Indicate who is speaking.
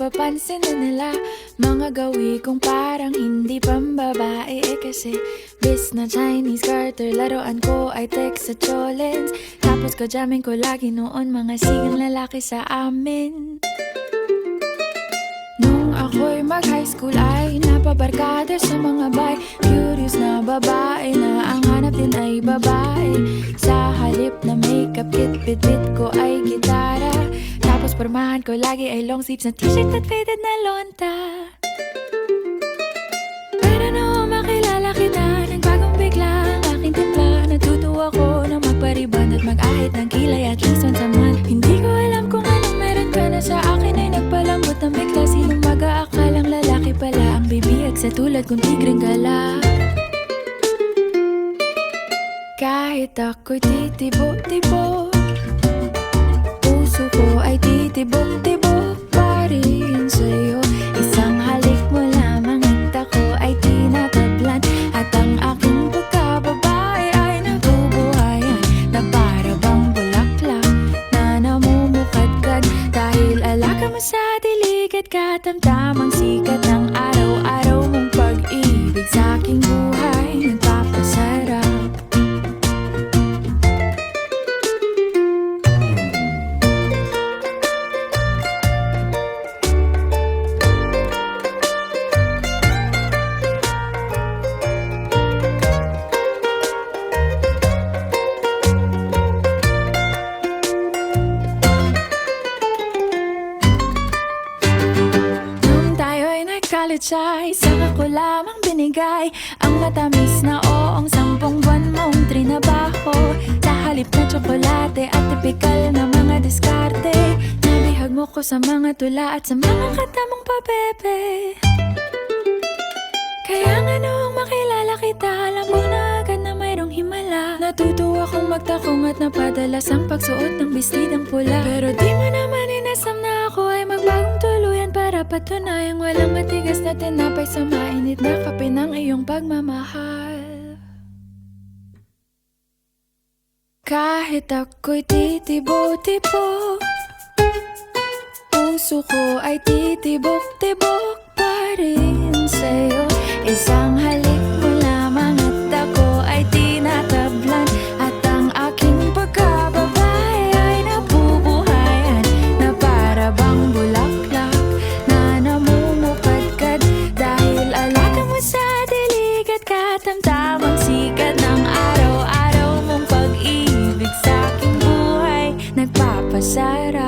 Speaker 1: napapansin na nila mga gawi kong parang hindi pambabae kasi bis na Chinese Carter, laruan ko ay text sa cholens. Tapos kajamin ko lagi noon mga sigang lalaki sa amin. Nung ako'y mag-high school ay napabarkada sa mga bay. Curious na babae na ang hanap din ay babae. Sa halip na makeup kit, bit-bit ko ay gitara. Tapos pormahan ko lagi ay long sleeves na t-shirt at faded na lonta. Pero noong makilala kita, nagbagong bigla ang aking timpla. Natutuwa ko na magpariban at mag-ahit ng kilay at least once a month. Hindi ko alam kung anong meron ka na sa akin ay nagpalambot ng bigla. Sinong mag-aakalang lalaki pala ang bibiyag sa tulad kong tigreng gala. Kahit ako'y titibok-tibok, puso ko ay titibok-tibok pa rin sa'yo. Isang halik mo lamang at ako ay tinatablan. At ang aking pagkababae ay nabubuhayan na para bang bulaklak na namumukadkad. Dahil alaga mo sa dilig at katamtamang sikat ng araw-araw mong pag-ibig sa aking buhay nagpapasarap. College ay saka ko lamang binigay ang matamis na oong 10 buwan mong trinabaho. Sa halip na tsokolate at tipikal na mga diskarte, nabihag mo ko sa mga tula at sa mga kata mong pabebe. Kaya nga noong makilala kita, alam ko na agad na mayroong himala. Natutuwa kong magtakong at napadalas ang pagsuot ng bestidang pula. Pero di mo naman inasam na ako ay magbagong tuluyan para patunayang walang matigas na tinapay sa mainit na kape ng iyong pagmamahal. Kahit ako'y titibo-tibo, puso ko ay titibok-tibok pa rin sa'yo. Isang halik mo lamang at ako ay tinatablan. At ang aking pagkababae ay nabubuhayan na para bang bulaklak na namumukadkad. Dahil alaga mo sa dilig at katamtamang sikat ng araw-araw mong pag-ibig sa aking buhay nagpapasarap.